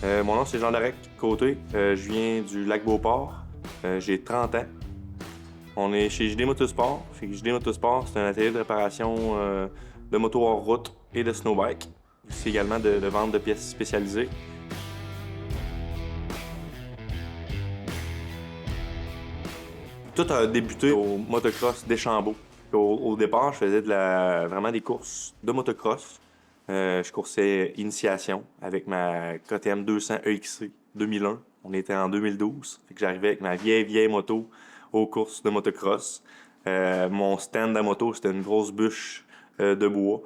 Mon nom, c'est Jean-Larec Côté. Je viens du Lac-Beauport. J'ai 30 ans. On est chez JD Motosport. Fait que JD Motosport, c'est un atelier de réparation de motos hors route et de snowbike. C'est également de vente de pièces spécialisées. Tout a débuté au motocross d'Échambault. Au départ, je faisais vraiment des courses de motocross. Je coursais initiation avec ma KTM 200 EXC 2001. On était en 2012. Fait que j'arrivais avec ma vieille moto aux courses de motocross. Mon stand à moto, c'était une grosse bûche de bois.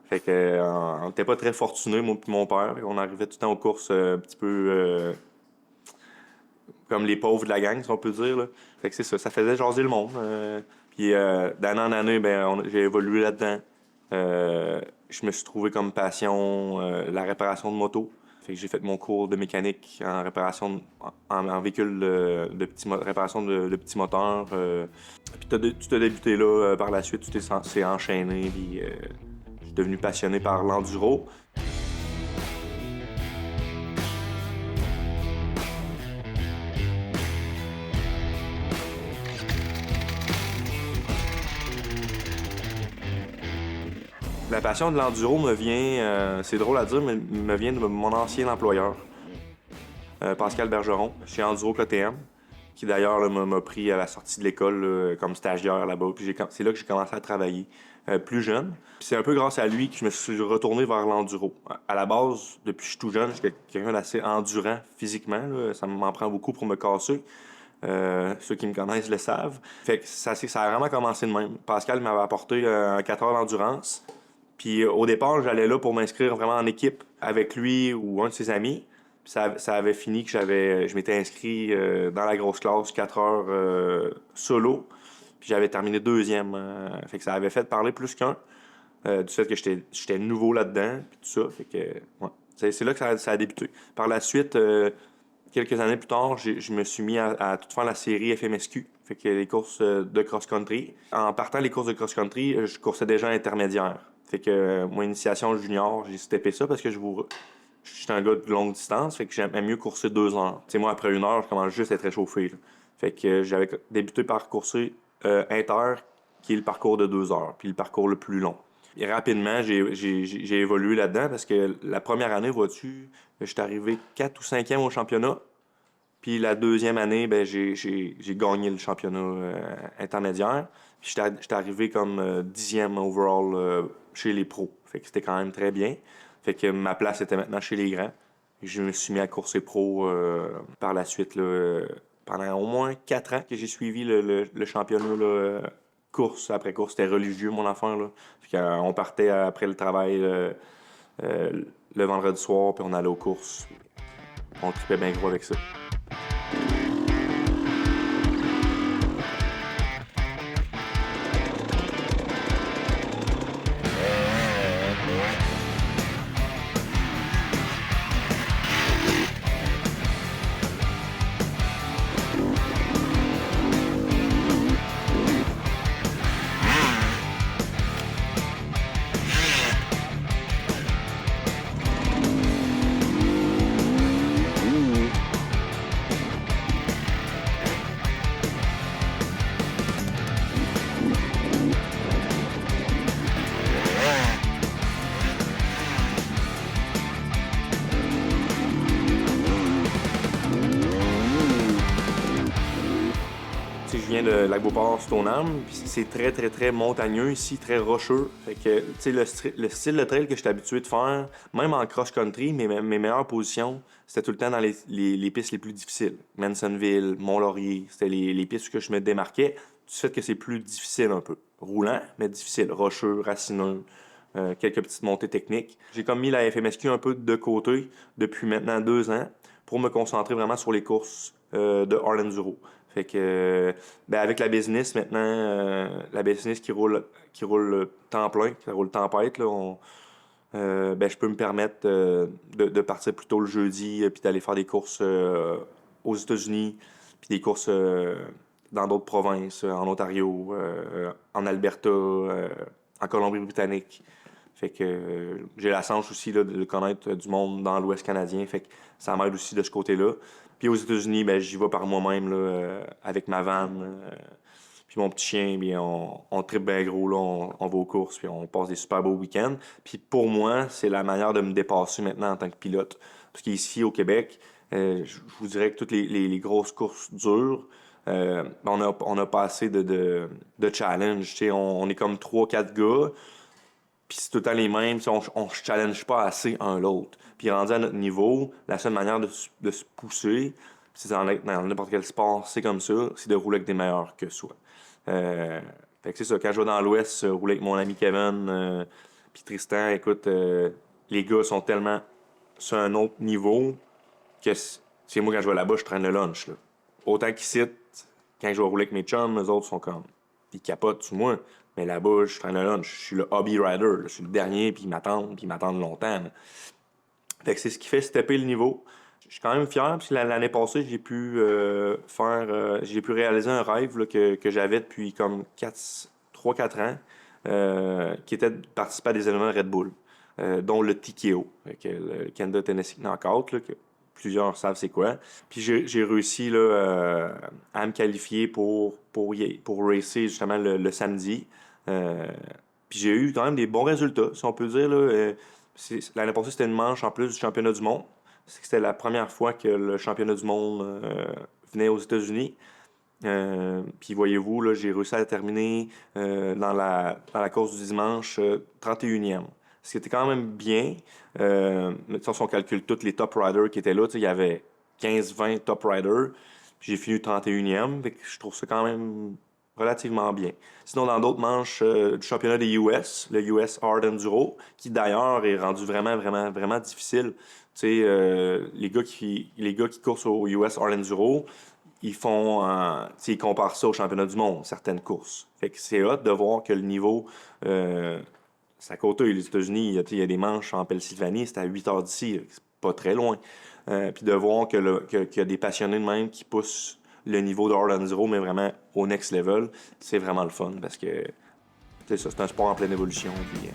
Fait que, on n'était pas très fortunés, moi et mon père. On arrivait tout le temps aux courses un petit peu comme les pauvres de la gang, si on peut dire. Là. Fait que c'est ça, ça faisait jaser le monde. Puis d'année en année, j'ai évolué là-dedans. Je me suis trouvé comme passion la réparation de moto. Fait que j'ai fait mon cours de mécanique en réparation en véhicule réparation de petits moteurs. Puis tout a débuté là. Par la suite, s'est enchaîné. Puis je suis devenu passionné par l'enduro. La passion de l'enduro me vient, c'est drôle à dire, mais me vient de mon ancien employeur, Pascal Bergeron, chez Enduro KTM, qui d'ailleurs là, m'a pris à la sortie de l'école comme stagiaire là-bas. Puis c'est là que j'ai commencé à travailler plus jeune. Puis c'est un peu grâce à lui que je me suis retourné vers l'enduro. À la base, depuis que je suis tout jeune, je suis quelqu'un d'assez endurant physiquement. Là. Ça m'en prend beaucoup pour me casser. Ceux qui me connaissent le savent. Fait que ça a vraiment commencé de même. Pascal m'avait apporté 4 heures d'endurance. Puis au départ, j'allais là pour m'inscrire vraiment en équipe avec lui ou un de ses amis. Puis ça avait fini que je m'étais inscrit dans la grosse classe 4 heures solo. Puis j'avais terminé deuxième. Fait que ça avait fait parler plus qu'un. Du fait que j'étais nouveau là-dedans. Puis tout ça. Fait que, ouais. C'est là que ça a débuté. Par la suite, quelques années plus tard, je me suis mis à tout faire la série FMSQ. Fait que les courses de cross-country. En partant les courses de cross-country, je coursais déjà intermédiaire. Fait que mon initiation junior, j'ai steppé ça parce que je suis un gars de longue distance, fait que j'aimais mieux courser 2 heures. Tu sais, moi, après 1 heure, je commence juste à être réchauffé. Là. Fait que j'avais débuté par courser inter, qui est le parcours de 2 heures, puis le parcours le plus long. Et rapidement, j'ai évolué là-dedans parce que la première année, vois-tu, j'étais arrivé 4 ou 5e au championnat. Puis la deuxième année, j'ai gagné le championnat intermédiaire. Puis j'étais arrivé comme 10e overall chez les pros. Fait que c'était quand même très bien. Fait que ma place était maintenant chez les grands. Et je me suis mis à courser pro par la suite. Là, pendant au moins 4 ans que j'ai suivi le championnat course après course. C'était religieux, mon affaire. Là. Fait on partait après le travail euh, le vendredi soir, puis on allait aux courses. On tripait bien gros avec ça. Tu sais, je viens de Lac-Beauport, Stoneham, puis c'est très, très, très montagneux ici, très rocheux. Fait que, tu sais, le style de trail que j'étais habitué de faire, même en cross-country, mes meilleures positions, c'était tout le temps dans les pistes les plus difficiles. Mansonville, Mont-Laurier, c'était les pistes où je me démarquais, du fait que c'est plus difficile un peu. Roulant, mais difficile. Rocheux, racineux, quelques petites montées techniques. J'ai comme mis la FMSQ un peu de côté depuis maintenant 2 ans pour me concentrer vraiment sur les courses de hard enduro. Fait que, avec la business maintenant, la business qui roule temps plein, qui roule tempête, là, je peux me permettre de partir plus tôt le jeudi, puis d'aller faire des courses aux États-Unis, puis des courses dans d'autres provinces, en Ontario, en Alberta, en Colombie-Britannique. Fait que j'ai la chance aussi là, de connaître du monde dans l'Ouest canadien. Fait que ça m'aide aussi de ce côté-là. Puis aux États-Unis, ben, j'y vais par moi-même là, avec ma van. Puis mon petit chien, bien, on tripe bien gros, là, on va aux courses, puis on passe des super beaux week-ends. Puis pour moi, c'est la manière de me dépasser maintenant en tant que pilote. Parce qu'ici, au Québec, je vous dirais que toutes les grosses courses dures, on a pas assez de challenge. Tu sais, on est comme trois quatre gars, puis c'est tout le temps les mêmes. Tu sais, on se challenge pas assez un l'autre. Puis rendu à notre niveau, la seule manière de se pousser, c'est dans n'importe quel sport, c'est comme ça, c'est de rouler avec des meilleurs que soi. Euh, Fait que c'est ça, quand je vais dans l'Ouest, rouler avec mon ami Kevin, puis Tristan, écoute, les gars sont tellement sur un autre niveau que c'est moi quand je vais là-bas, je traîne le lunch. Là. Autant qu'ici, quand je vais rouler avec mes chums, eux autres sont comme. Ils capotent sur moi. Mais là-bas, je traîne le lunch. Je suis le hobby rider. Là. Je suis le dernier, puis ils m'attendent longtemps. Là. Fait que c'est ce qui fait stepper le niveau. Je suis quand même fier, parce que l'année passée, j'ai pu réaliser un rêve là, que j'avais depuis comme 3-4 ans, qui était de participer à des événements Red Bull, dont le TKO, le Canada Tennessee Knockout, là, que plusieurs savent c'est quoi. Puis j'ai réussi là, à me qualifier pour racer justement le samedi. Puis j'ai eu quand même des bons résultats, si on peut dire. Là, l'année passée, c'était une manche en plus du championnat du monde. C'était la première fois que le championnat du monde venait aux États-Unis. Puis voyez-vous, là, j'ai réussi à terminer dans la course du dimanche 31e. Ce qui était quand même bien. Mais si on calcule tous les top riders qui étaient là, il y avait 15-20 top riders. Puis j'ai fini 31e. Fait que je trouve ça quand même relativement bien. Sinon, dans d'autres manches du championnat des US, le US Hard Enduro, qui d'ailleurs est rendu vraiment, vraiment, vraiment difficile. Tu sais, les gars qui courent au US Hard Enduro, ils comparent ça au championnat du monde, certaines courses. Fait que c'est hot de voir que le niveau, c'est à côté, les États-Unis, il y a des manches en Pennsylvanie, c'est à 8 heures d'ici, c'est pas très loin. Puis de voir qu'il y a des passionnés de même qui poussent le niveau de Hard Enduro, mais vraiment au next level, c'est vraiment le fun parce que c'est ça, c'est un sport en pleine évolution. Puis,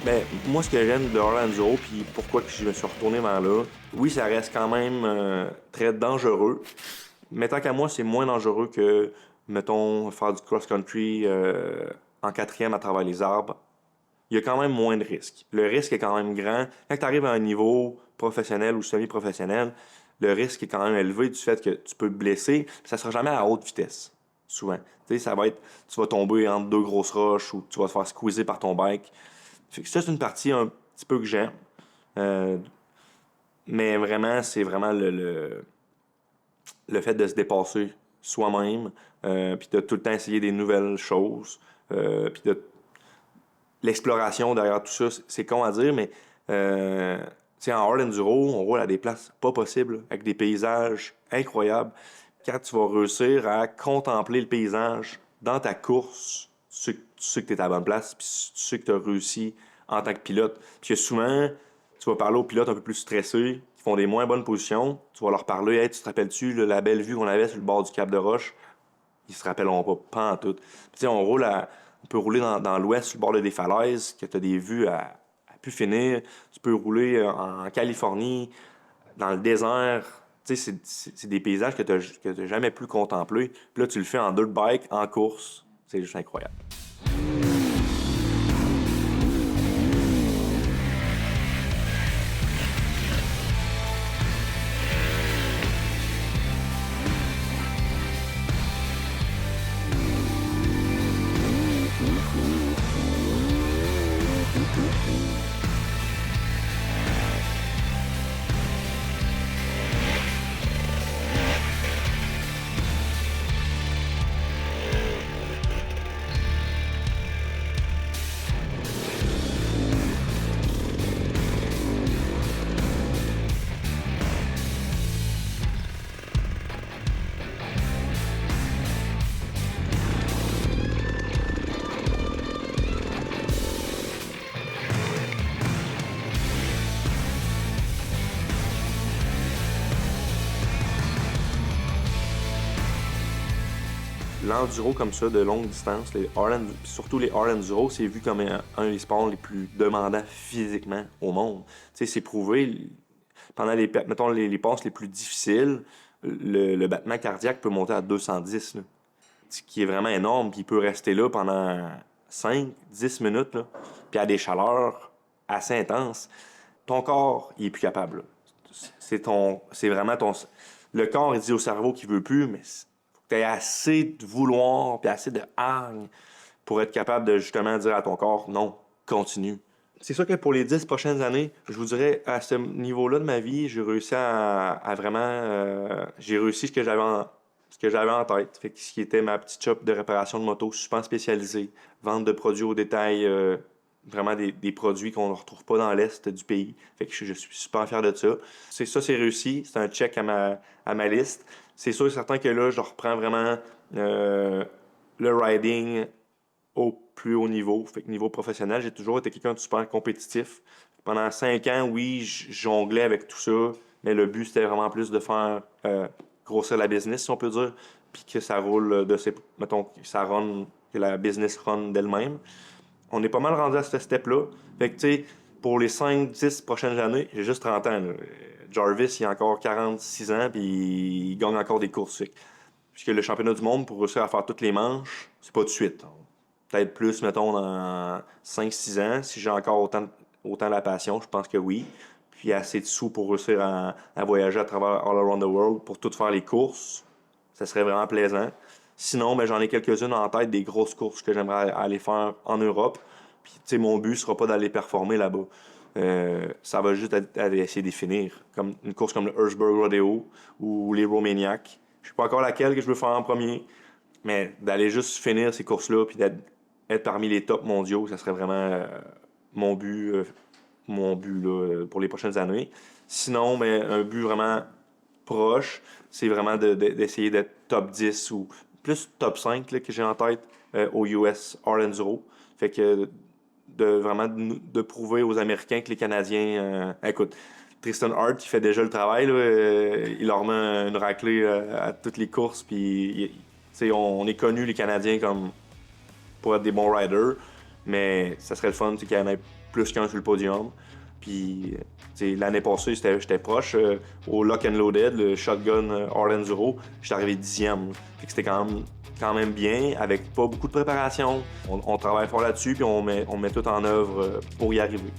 ben, moi, ce que j'aime de Orlando, puis pourquoi que je me suis retourné vers là, oui, ça reste quand même très dangereux. Mais tant qu'à moi, c'est moins dangereux que, mettons, faire du cross-country en quatrième à travers les arbres. Il y a quand même moins de risques. Le risque est quand même grand. Quand tu arrives à un niveau professionnel ou semi-professionnel, le risque est quand même élevé du fait que tu peux te blesser. Ça sera jamais à haute vitesse, souvent. Tu sais, ça va être, tu vas tomber entre deux grosses roches ou tu vas te faire squeezer par ton bike. Fait que ça, c'est une partie un petit peu que j'aime. Euh, mais vraiment, c'est vraiment le fait de se dépasser soi-même, puis de tout le temps essayer des nouvelles choses, puis de l'exploration derrière tout ça, c'est con à dire, mais tu sais, en hard enduro, on roule à des places pas possibles, avec des paysages incroyables. Quand tu vas réussir à contempler le paysage dans ta course, tu sais que tu es à la bonne place, puis tu sais que tu as réussi en tant que pilote. Puis que souvent, tu vas parler aux pilotes un peu plus stressés, qui font des moins bonnes positions, tu vas leur parler, hey, tu te rappelles-tu la belle vue qu'on avait sur le bord du Cap de Roche? Ils se rappelleront pas en tout. Puis tu sais, on peut rouler dans l'ouest, sur le bord des falaises, que tu as des vues à pu finir. Tu peux rouler en Californie, dans le désert. Tu sais, c'est des paysages que tu n'as jamais pu contempler. Puis là, tu le fais en dirt bike, en course. C'est juste incroyable. l'enduro comme ça, de longue distance, surtout les hard enduro, c'est vu comme un des sports les plus demandants physiquement au monde. Tu sais, c'est prouvé, pendant mettons, les passes les plus difficiles, le battement cardiaque peut monter à 210, là, ce qui est vraiment énorme, puis il peut rester là pendant 5-10 minutes, là, puis à des chaleurs assez intenses. Ton corps, il est plus capable, là. C'est vraiment ton... Le corps, il dit au cerveau qu'il veut plus, mais faut que tu aies assez de vouloir puis assez de hargne pour être capable de justement dire à ton corps, non, continue. C'est sûr que pour les 10 prochaines années, je vous dirais, à ce niveau-là de ma vie, j'ai réussi à vraiment... j'ai réussi ce que j'avais en tête. Fait que ce qui était ma petite shop de réparation de moto, super spécialisée, vente de produits au détail, vraiment des produits qu'on ne retrouve pas dans l'Est du pays. Fait que je suis super fier de ça. C'est réussi. C'est un check à ma liste. C'est sûr et certain que là, je reprends vraiment le riding au plus haut niveau. Fait que niveau professionnel, j'ai toujours été quelqu'un de super compétitif. Pendant 5 ans, oui, je jonglais avec tout ça, mais le but, c'était vraiment plus de faire grossir la business, si on peut dire, puis que ça roule mettons, que la business run d'elle-même. On est pas mal rendu à ce step-là. Fait que, tu sais, pour les 5-10 prochaines années, j'ai juste 30 ans, là. Jarvis, il a encore 46 ans, puis il gagne encore des courses. Puisque le championnat du monde, pour réussir à faire toutes les manches, c'est pas tout de suite. Peut-être plus, mettons, dans 5-6 ans, si j'ai encore autant la passion, je pense que oui. Puis assez de sous pour réussir à voyager à travers all around the world pour tout faire les courses. Ça serait vraiment plaisant. Sinon, ben, j'en ai quelques-unes en tête, des grosses courses que j'aimerais aller faire en Europe. Puis, tu sais, mon but sera pas d'aller performer là-bas. Ça va juste être essayer de finir. Comme une course comme le Herzberg Rodeo ou les Romaniac. Je sais pas encore laquelle que je veux faire en premier, mais d'aller juste finir ces courses-là puis être parmi les tops mondiaux, ça serait vraiment mon but, là, pour les prochaines années. Sinon, ben, un but vraiment proche, c'est vraiment d'essayer d'être top 10 ou plus top 5 là, que j'ai en tête au US Hard Enduro. Fait que de prouver aux Américains que les Canadiens... écoute, Tristan Hart, il fait déjà le travail. Là, il leur met une raclée à toutes les courses. Puis, on est connus, les Canadiens, comme pour être des bons riders. Mais ça serait le fun qu'il y en ait plus qu'un sur le podium. Puis, l'année passée, j'étais proche. Au Lock and Loaded, le Shotgun Hard Enduro, j'étais arrivé 10e. Fait que c'était quand même bien, avec pas beaucoup de préparation. On travaille fort là-dessus, puis on met tout en œuvre pour y arriver.